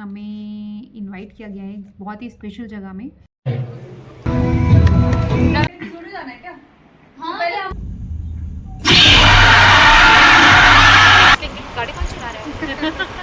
हमें इनवाइट किया गया है बहुत ही स्पेशल जगह में। जाना है क्या? हाँ, पहले हम गाड़ी कौन चला रहा है?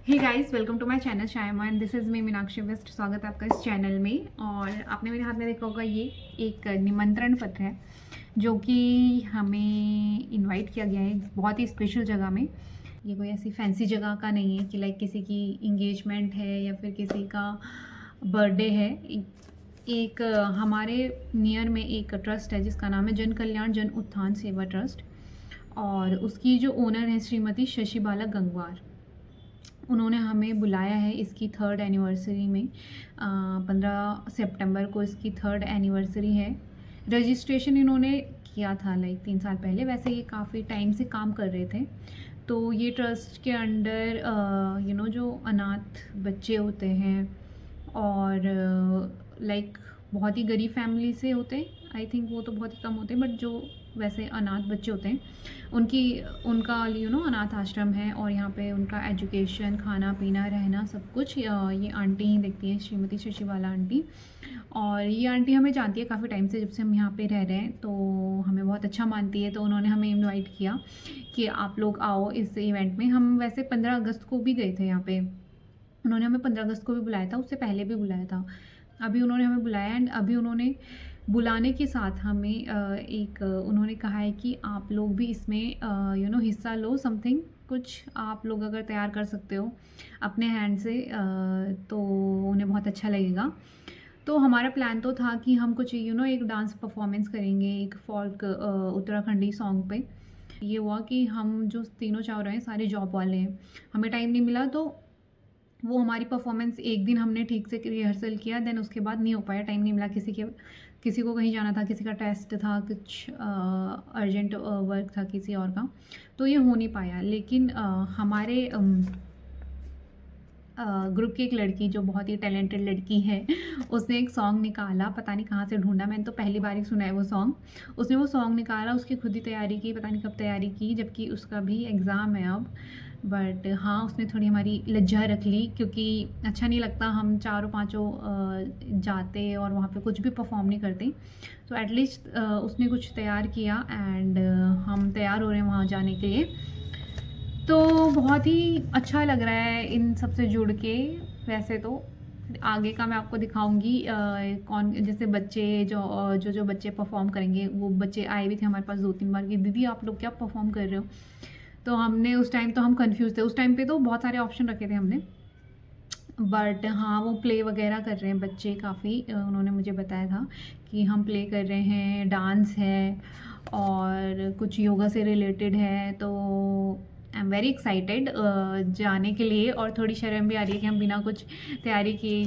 Hey guys, welcome to my channel शायमा and this is me Meenakshi वेस्ट। स्वागत है आपका इस चैनल में। और आपने मेरे हाथ में देखा होगा ये एक निमंत्रण पत्र है जो कि हमें इनवाइट किया गया है बहुत ही स्पेशल जगह में। ये कोई ऐसी फैंसी जगह का नहीं है कि लाइक किसी की इंगेजमेंट है या फिर किसी का बर्थडे है। एक हमारे नियर में एक ट्रस्ट है जिसका नाम है जन कल्याण जन उत्थान सेवा ट्रस्ट, और उसकी जो ओनर है श्रीमती शशिबाला गंगवार, उन्होंने हमें बुलाया है इसकी 3rd एनिवर्सरी में। 15 सितंबर को इसकी 3rd एनिवर्सरी है। रजिस्ट्रेशन इन्होंने किया था लाइक 3 साल पहले। वैसे ये काफ़ी टाइम से काम कर रहे थे। तो ये ट्रस्ट के अंडर जो अनाथ बच्चे होते हैं और लाइक बहुत ही गरीब फैमिली से होते हैं, आई थिंक वो तो बहुत ही कम होते हैं, बट जो वैसे अनाथ बच्चे होते हैं उनका अनाथ आश्रम है। और यहाँ पे उनका एजुकेशन, खाना पीना, रहना सब कुछ ये आंटी ही देखती हैं, श्रीमती शशिबाला आंटी। और ये आंटी हमें जानती है काफ़ी टाइम से, जब से हम यहाँ पे रह रहे हैं, तो हमें बहुत अच्छा मानती है। तो उन्होंने हमें इनवाइट किया कि आप लोग आओ इस इवेंट में। हम वैसे 15 अगस्त को भी गए थे यहाँ पे। उन्होंने हमें 15 अगस्त को भी बुलाया था, उससे पहले भी बुलाया था। अभी उन्होंने हमें बुलाया एंड अभी उन्होंने बुलाने के साथ हमें उन्होंने कहा है कि आप लोग भी इसमें हिस्सा लो। समथिंग कुछ आप लोग अगर तैयार कर सकते हो अपने हैंड से तो उन्हें बहुत अच्छा लगेगा। तो हमारा प्लान तो था कि हम कुछ एक डांस परफॉर्मेंस करेंगे एक फोल्क उत्तराखंडी सॉन्ग पे। ये हुआ कि हम जो तीनों चार रहे हैं सारे जॉब वाले हैं, हमें टाइम नहीं मिला। तो वो हमारी परफॉर्मेंस एक दिन हमने ठीक से रिहर्सल किया, देन उसके बाद नहीं हो पाया, टाइम नहीं मिला। किसी को कहीं जाना था, किसी का टेस्ट था, कुछ अर्जेंट वर्क था किसी और का, तो ये हो नहीं पाया। लेकिन हमारे ग्रुप की एक लड़की जो बहुत ही टैलेंटेड लड़की है, उसने एक सॉन्ग निकाला, पता नहीं कहाँ से ढूंढा, मैंने तो पहली बार ही सुना है वो सॉन्ग। उसने वो सॉन्ग निकाला, उसकी खुद ही तैयारी की, पता नहीं कब तैयारी की, जबकि उसका भी एग्ज़ाम है अब। बट हाँ, उसने थोड़ी हमारी लज्जा रख ली, क्योंकि अच्छा नहीं लगता हम चारों पाँचों जाते और वहाँ पे कुछ भी परफॉर्म नहीं करते। तो एटलीस्ट उसने कुछ तैयार किया एंड हम तैयार हो रहे हैं वहाँ जाने के लिए। तो बहुत ही अच्छा लग रहा है इन सब से जुड़ के। वैसे तो आगे का मैं आपको दिखाऊंगी कौन, जैसे बच्चे जो बच्चे परफॉर्म करेंगे, वो बच्चे आए भी थे हमारे पास 2-3 बार कि दीदी आप लोग क्या परफॉर्म कर रहे हो। तो हमने उस टाइम तो हम कंफ्यूज थे, उस टाइम पे तो बहुत सारे ऑप्शन रखे थे हमने। बट हाँ, वो प्ले वगैरह कर रहे हैं बच्चे काफ़ी। उन्होंने मुझे बताया था कि हम प्ले कर रहे हैं, डांस है और कुछ योगा से रिलेटेड है। तो आई एम वेरी एक्साइटेड जाने के लिए, और थोड़ी शर्म भी आ रही है कि हम बिना कुछ तैयारी किए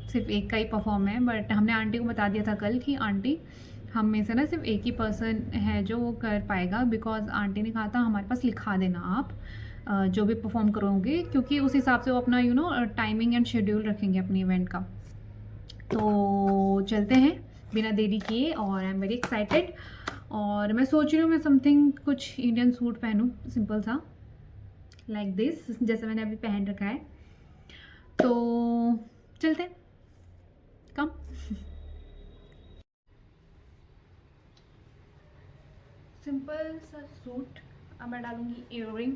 सिर्फ एक का ही परफॉर्म है। बट हमने आंटी को बता दिया था कल कि आंटी हम में से ना सिर्फ एक ही पर्सन है जो वो कर पाएगा, बिकॉज आंटी ने कहा था हमारे पास लिखा देना आप जो भी परफॉर्म करोगे, क्योंकि उस हिसाब से वो अपना टाइमिंग एंड शेड्यूल रखेंगे अपने इवेंट का। तो चलते हैं बिना देरी किए, और आई एम वेरी एक्साइटेड। और मैं सोच रही हूँ मैं समथिंग कुछ इंडियन सूट पहनूँ, सिंपल सा, लाइक दिस, जैसे मैंने अभी पहन रखा है। तो चलते हैं, कम। सिंपल सा सूट, अब मैं डालूंगी ईयररिंग।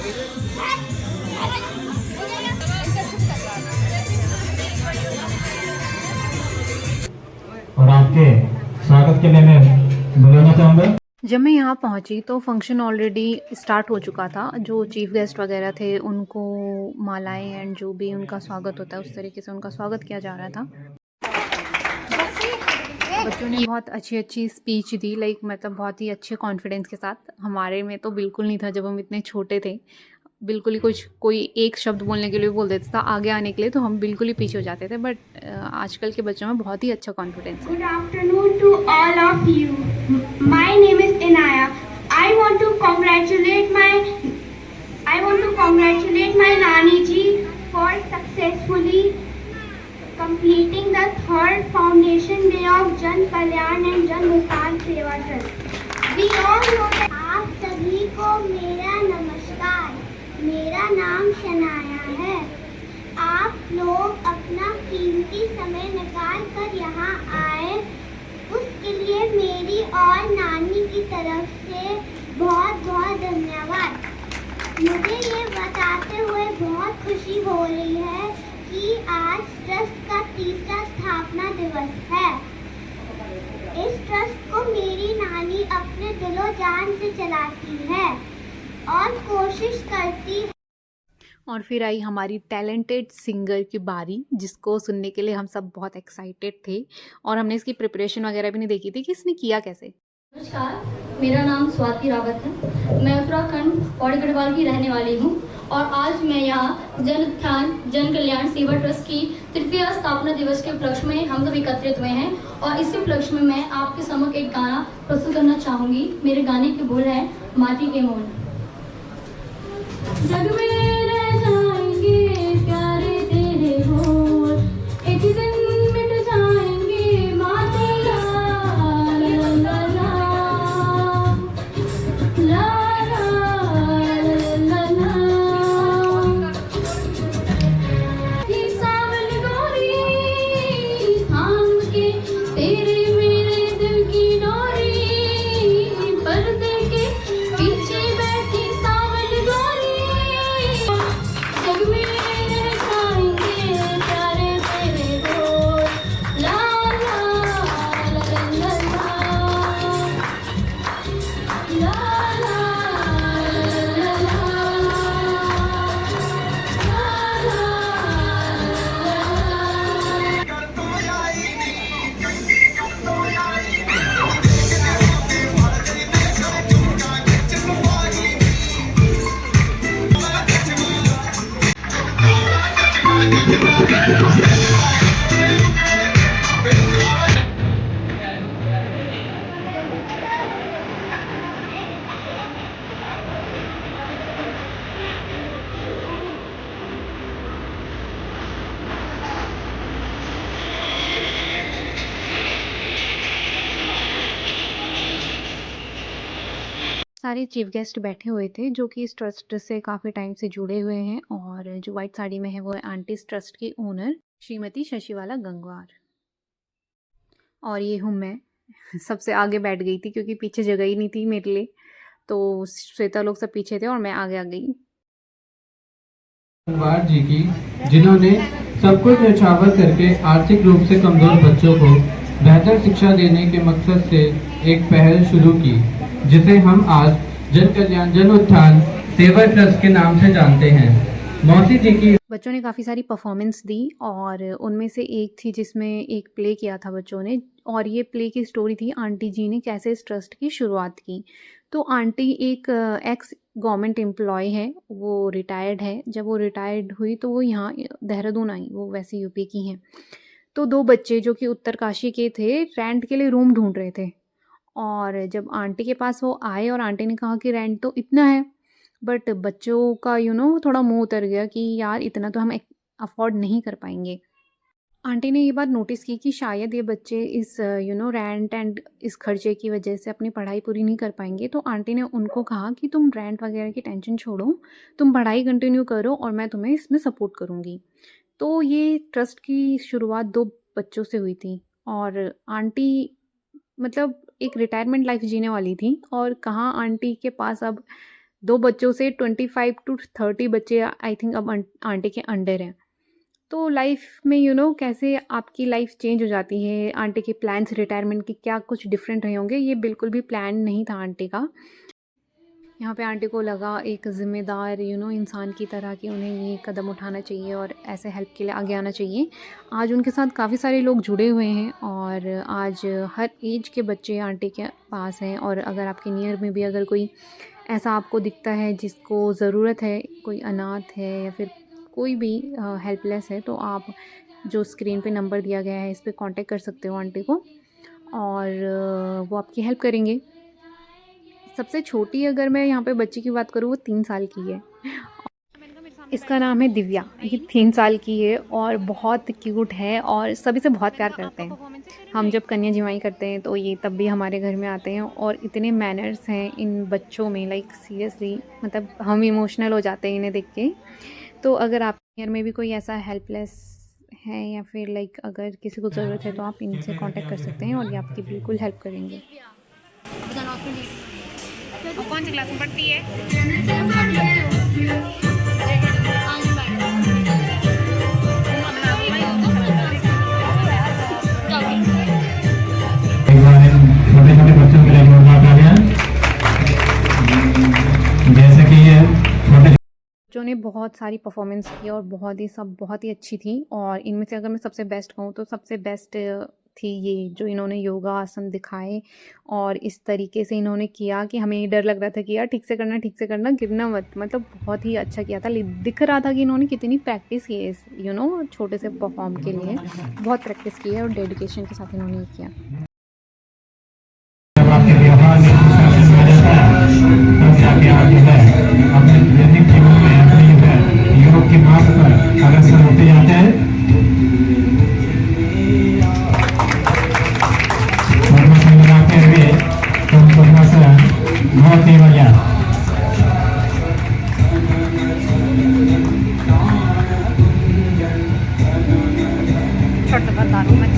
और आपके स्वागत के लिए मैं बुलाना चाहूँगा। जब मैं यहाँ पहुँची तो फंक्शन ऑलरेडी स्टार्ट हो चुका था। जो चीफ़ गेस्ट वगैरह थे उनको मालाएं एंड जो भी उनका स्वागत होता है उस तरीके से उनका स्वागत किया जा रहा था। बच्चों ने बहुत अच्छी स्पीच दी, लाइक मतलब बहुत ही अच्छे कॉन्फिडेंस के साथ। हमारे में तो बिल्कुल नहीं था, जब हम इतने छोटे थे बिल्कुल ही कोई एक शब्द बोलने के लिए बोल देता था आगे आने के लिए, तो हम बिल्कुल ही पीछे हो जाते थे। बट आजकल के बच्चों में बहुत ही अच्छा कॉन्फिडेंस है। Good afternoon to all of you. My name is Inaya. I want to congratulate my Nani ji for successfully completing the third foundation day of Jan Kalyan and Jan Uttan Seva Trust. We all know that आप सभी को मेरा नमस्कार। मेरा नाम शनाया है। आप लोग अपना कीमती समय निकाल कर यहाँ आए, उसके लिए मेरी और नानी की तरफ से बहुत बहुत धन्यवाद। मुझे ये बताते हुए बहुत खुशी हो रही है कि आज ट्रस्ट का तीसरा स्थापना दिवस है। इस ट्रस्ट को मेरी नानी अपने दिलो जान से चलाती है और कोशिश करती है। और फिर आई हमारी टैलेंटेड सिंगर की बारी, जिसको सुनने के लिए हम सब बहुत एक्साइटेड थे और हमने इसकी प्रिपरेशन वगैरह भी नहीं देखी थी कि इसने किया कैसे। नमस्कार, मेरा नाम स्वाति रावत है। मैं उत्तराखंड पौड़ी गढ़वाल की रहने वाली हूँ और आज मैं यहाँ जन उत्थान जन कल्याण सेवा ट्रस्ट की तृतीय स्थापना दिवस के उपलक्ष्य में हम सब एकत्रित हुए हैं और इसी उपलक्ष्य में मैं आपके समक्ष एक गाना प्रस्तुत करना चाहूँगी। मेरे गाने के बोल हैं माटी के मोल। जग में रह जाएंगे प्यारे तेरे बोल, एक दिन मिट जाएंगे माटी ला ला ला ला ला ला ला। ये सावन गोरी थाम के तेरे मेरे दिल की डोरी, पर्दे के पीछे बैठी सावन गोरी। जग में रह जाएंगे प्यारे तेरे बोल, ला ला ला ला ला ला ला ला सारे चीफ गेस्ट बैठे हुए थे जो कि इस ट्रस्ट से काफ़ी टाइम से जुड़े हुए हैं। और जो वाइट साड़ी में है वो है आंटी इस ट्रस्ट की ओनर श्रीमती शशिवाला गंगवार। और ये हूँ मैं, सबसे आगे बैठ गई थी क्योंकि पीछे जगह ही नहीं थी मेरे लिए, तो श्वेता लोग सब पीछे थे और मैं आगे आ गई। गंगवार जी की, जिन्होंने सब कुछ न्यौछावर करके आर्थिक रूप से कमजोर बच्चों को बेहतर शिक्षा देने के मकसद से एक पहल शुरू की, जिसे हम आज जन कल्याण जन उत्थान सेवा ट्रस्ट के नाम से जानते हैं। मौसी जी की बच्चों ने काफ़ी सारी परफॉर्मेंस दी और उनमें से एक थी जिसमें एक प्ले किया था बच्चों ने, और ये प्ले की स्टोरी थी आंटी जी ने कैसे इस ट्रस्ट की शुरुआत की। तो आंटी एक एक्स गवर्नमेंट एम्प्लॉय है, वो रिटायर्ड है। जब वो रिटायर्ड हुई तो वो यहाँ देहरादून आई, वो वैसे यूपी की हैं। तो दो बच्चे जो कि उत्तरकाशी के थे रेंट के लिए रूम ढूंढ रहे थे, और जब आंटी के पास वो आए और आंटी ने कहा कि रेंट तो इतना है, बट बच्चों का थोड़ा मुंह उतर गया कि यार इतना तो हम अफोर्ड नहीं कर पाएंगे। आंटी ने ये बात नोटिस की कि शायद ये बच्चे इस रेंट एंड इस खर्चे की वजह से अपनी पढ़ाई पूरी नहीं कर पाएंगे। तो आंटी ने उनको कहा कि तुम रेंट वगैरह की टेंशन छोड़ो, तुम पढ़ाई कंटिन्यू करो और मैं तुम्हें इसमें सपोर्ट करूँगी। तो ये ट्रस्ट की शुरुआत दो बच्चों से हुई थी और आंटी मतलब एक रिटायरमेंट लाइफ जीने वाली थी, और कहाँ आंटी के पास अब 2 बच्चों से 25 to 30 बच्चे आई थिंक अब आंटी के अंडर हैं। तो लाइफ में कैसे आपकी लाइफ चेंज हो जाती है। आंटी के प्लान्स रिटायरमेंट के क्या कुछ डिफरेंट रहे होंगे, ये बिल्कुल भी प्लान नहीं था आंटी का। यहाँ पे आंटी को लगा एक ज़िम्मेदार इंसान की तरह कि उन्हें ये कदम उठाना चाहिए और ऐसे हेल्प के लिए आगे आना चाहिए। आज उनके साथ काफ़ी सारे लोग जुड़े हुए हैं और आज हर एज के बच्चे आंटी के पास हैं। और अगर आपके नियर में भी अगर कोई ऐसा आपको दिखता है जिसको ज़रूरत है, कोई अनाथ है या फिर कोई भी हेल्पलेस है, तो आप जो स्क्रीन पे नंबर दिया गया है इस पर कांटेक्ट कर सकते हो आंटी को और वो आपकी हेल्प करेंगे। सबसे छोटी अगर मैं यहाँ पे बच्ची की बात करूँ वो 3 साल की है। इसका नाम है दिव्या। ये 3 साल की है और बहुत क्यूट है और सभी से बहुत प्यार करते हैं। हम जब कन्या जिमाई करते हैं तो ये तब भी हमारे घर में आते हैं और इतने मैनर्स हैं इन बच्चों में, लाइक सीरियसली मतलब हम इमोशनल हो जाते हैं इन्हें देख के। तो अगर आप घर में भी कोई ऐसा हेल्पलेस है या फिर लाइक अगर किसी को ज़रूरत है तो आप इनसे कांटेक्ट कर सकते हैं और ये आपकी बिल्कुल हेल्प करेंगे। कौन सी क्लास में पढ़ती है? छोटे छोटे बच्चों के लिए बात आ गया, जैसे कि ये छोटे बच्चों ने बहुत सारी परफॉर्मेंस की और बहुत ही अच्छी थी। और इनमें से अगर मैं सबसे बेस्ट कहूँ तो सबसे बेस्ट थी ये जो इन्होंने योगा आसन दिखाए और इस तरीके से इन्होंने किया कि हमें डर लग रहा था कि यार ठीक से करना, गिरना मत। मतलब बहुत ही अच्छा किया था। दिख रहा था कि इन्होंने कितनी प्रैक्टिस की है इस छोटे से परफॉर्म के लिए, बहुत प्रैक्टिस की है और डेडिकेशन के साथ इन्होंने ये किया। योग की मार्ग पर अगर सब उठे जाते हैं लगाते हुए तो बहुत ही बढ़िया। छोटा बता रहा हूँ मैं।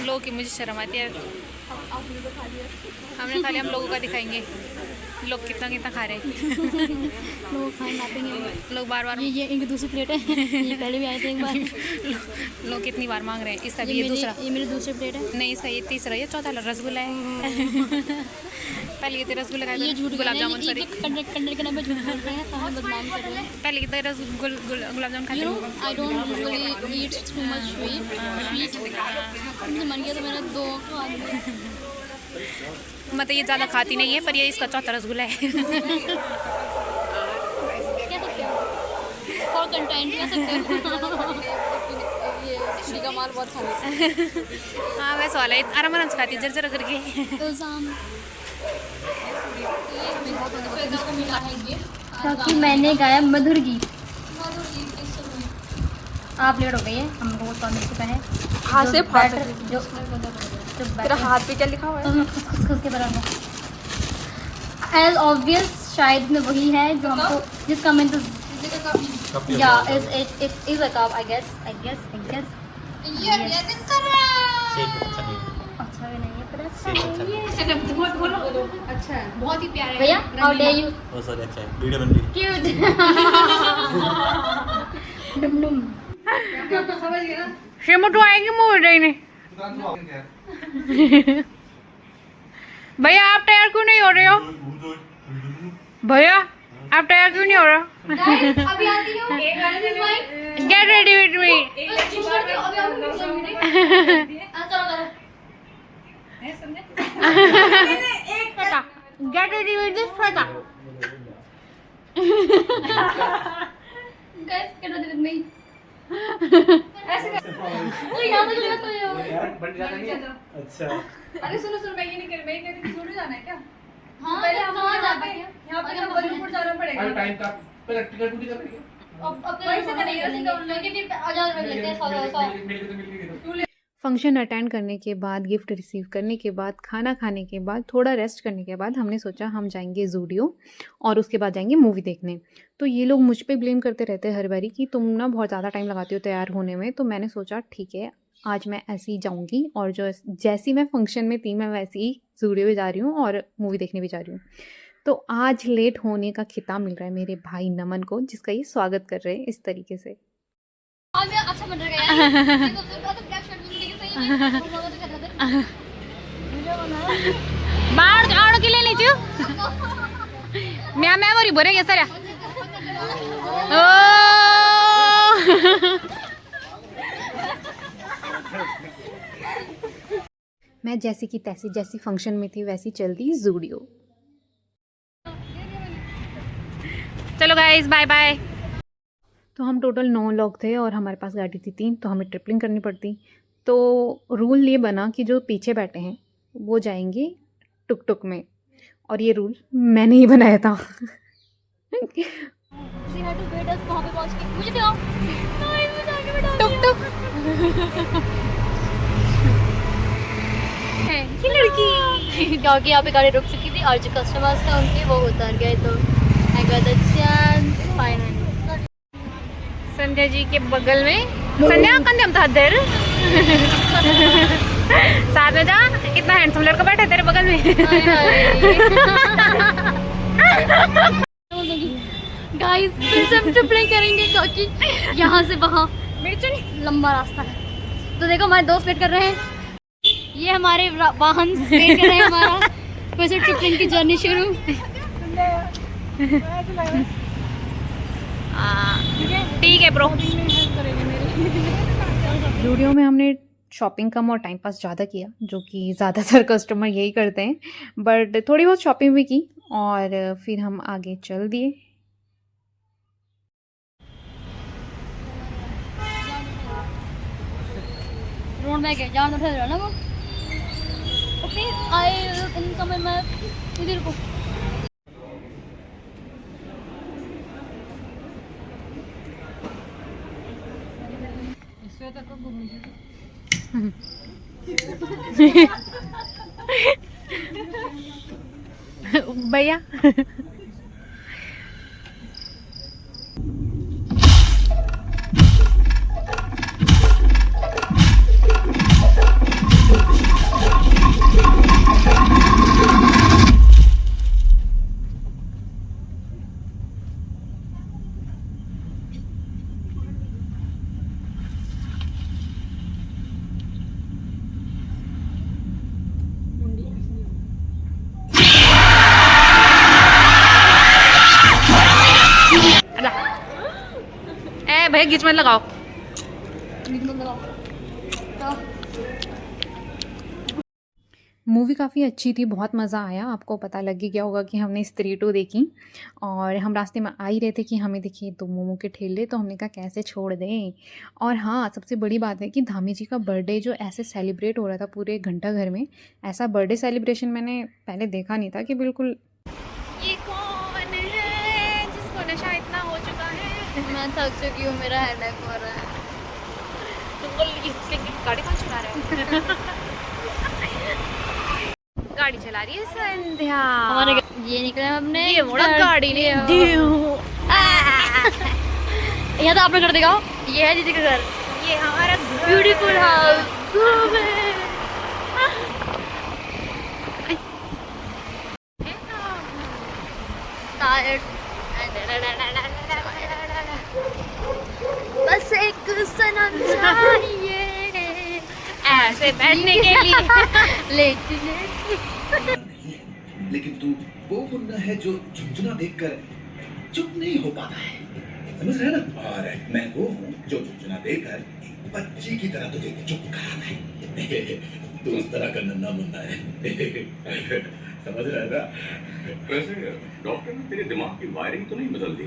लोग की मुझे शर्म आती है। हमने खा लिया, हम लोगों का दिखाएंगे लोग कितना खा रहे हैं। लोग खाए नापेंगे, लोग बार ये इनकी दूसरी प्लेट है। ये पहले भी आए थे एक बार। लोग कितनी बार मांग रहे हैं। इसका भी ये दूसरा, ये मेरी दूसरी प्लेट है। नहीं इसका ये तीसरा, ये चौथा रसगुल्ला है। पहले ये रसगुल्ला खाया, ये झूठ गुलाब जामुन सॉरी कंडक्टर के नाम पे झूठ बोल रहे हैं, हमें बदनाम कर रहे हैं। पहले ये गुलाब जामुन खाते हैं। I don't usually eat too much sweet. मुझे मन किया तो मैंने 2 खा लिए। मतलब ये ज़्यादा खाती नहीं है पर ये इसका चौथा रसगुल्ला है। क्या सकते हो फॉर कंटेंट कह सकते हो। ये श्री का माल बहुत खाने। हाँ वैसे वाला है, आराम से खाती है जर करके। क्योंकि मैंने गाया मधुर गीत। आप लेट हो गई है, हम लोग तो मिल चुका है। हाथ से फाड़ जो तेरा हाथ पे क्या लिखा हुआ है? खुद के बराबर एज ऑब्वियस शायद में वही है जो हमको जिसका मैं तो या is a cup I guess ये दिन कर रहा अच्छा भी नहीं है पर अच्छा है बोलो अच्छा है, बहुत ही प्यारा है भैया how day you oh sorry अच्छा है वीडियो बन रही क्यूट डुम समझ गए ना? शेमोटो आएगी मोड़ रही ने। भैया आप तैयार क्यों नहीं हो रहे हो? भैया आप तैयार क्यों नहीं हो रहे? अभी आती हूँ get ready with me. Get ready with this फटा। गाइस कैसा दिख नहीं ऐसे ओ याद आ गया तो अच्छा अरे सुनो मैं ये नहीं कर, मैं कहती थी जाना है क्या? हाँ पहले हम कहाँ जा यहाँ पाएंगे? यहाँ पे ना बॉलीवुड जाना पड़ेगा। अरे टाइम का प्रैक्टिकल ड्यूटी करेंगे। अपने वहीं से करेंगे, सीधा online। क्योंकि फिर 1000 रुपए लगते हैं 100 मिल के फंक्शन अटेंड करने के बाद, गिफ्ट रिसीव करने के बाद, खाना खाने के बाद, थोड़ा रेस्ट करने के बाद हमने सोचा हम जाएंगे ज़ूडियो और उसके बाद जाएंगे मूवी देखने। तो ये लोग मुझ पे ब्लेम करते रहते हैं हर बारी कि तुम ना बहुत ज़्यादा टाइम लगाती हो तैयार होने में। तो मैंने सोचा ठीक है, आज मैं ऐसे ही जाऊँगी और जो जैसी मैं फंक्शन में थी मैं वैसे ही ज़ूडियो भी जा रही हूँ और मूवी देखने भी जा रही हूँ। तो आज लेट होने का खिताब मिल रहा है मेरे भाई नमन को, जिसका ये स्वागत कर रहे हैं इस तरीके से। आज मैं अच्छा बन रहा है यार। ये तो क्या शर्ट में लेके सही है। वो तो कर रहे थे। बाढ़ आड़ के ले लीजिए मैं वरी बोरे गे सर मैं जैसी की तैसी, जैसी फंक्शन में थी वैसी चल दी ज़ूडियो। चलो गाइस बाय बाय। तो हम टोटल 9 लोग थे और हमारे पास गाड़ी थी 3, तो हमें ट्रिपलिंग करनी पड़ती। तो रूल ये बना कि जो पीछे बैठे हैं वो जाएंगे टुक टुक में, और ये रूल मैंने ही बनाया था। सी हैड टू वेट अस वहां पे पहुंच के मुझे दिखाओ। नहीं मुझे आगे बैठा टुक टुक है ये लड़की। क्योंकि यहाँ पे गाड़ी रुक चुकी थी और जो कस्टमर्स थे उनके वो उतर गए, तो I got the chance finally. Sandhya ji के बगल में, संध्या कंधे हम था देर साथ में जा, कितना हैंडसम लड़का बैठा है तेरे बगल में। गाइस फिर से हम ट्रिपलिंग करेंगे क्योंकि यहाँ से वहाँ लंबा रास्ता है। तो देखो हमारे दोस्त वेट कर रहे हैं, ये हमारे वाहन वेट कर रहे हैं हमारा। फिर से ट्रिपलिंग की जर्नी शुरू। ठीक है ब्रो। ज़ूडियो में हमने शॉपिंग कम और टाइम पास ज़्यादा किया, जो कि ज़्यादातर कस्टमर यही करते हैं, बट थोड़ी बहुत शॉपिंग भी की और फिर हम आगे चल दिए। रोड में गए जहाँ उठा रहा ना वो, तो फिर आए इनकम में इधर को। भैया भैया गिच मत लगाओ। मूवी काफ़ी अच्छी थी, बहुत मज़ा आया। आपको पता लग ही गया होगा कि हमने स्त्री 2 देखी और हम रास्ते में आ ही रहे थे कि हमें देखिए 2 मोमो के ठेले, तो हमने कहा कैसे छोड़ दें। और हाँ, सबसे बड़ी बात है कि धामी जी का बर्थडे जो ऐसे सेलिब्रेट हो रहा था पूरे घंटा घर में, ऐसा बर्थडे सेलिब्रेशन मैंने पहले देखा नहीं था कि बिल्कुल। ये कौन है जिसको नशा इतना हो चुका है? मैं थक चुकी हूँ, मेरा हेडेक हो रहा है। गाड़ी कौन चला रहा है? गाड़ी चला रही है संध्या। हमारे ये निकले हम अपने ये मोड़ा गाड़ी ने यहाँ तो आपने कर देगा। ये है दीदी का घर, ये हमारा ब्यूटीफुल हाउस। बस एक सनम चाहिए ऐसे बैठने के लिए। लेटी लेकिन तू वो मुन्ना है जो झुंझुना देखकर चुप नहीं हो पाता है, समझ रहे ना? और मैं वो हूँ जो झुंझुना देखकर एक बच्ची की तरह तुझे चुप कराता है। तू उस तरह का नन्हा मुन्ना है। समझ रहा है ना? वैसे डॉक्टर ने तेरे दिमाग की वायरिंग तो नहीं बदल दी?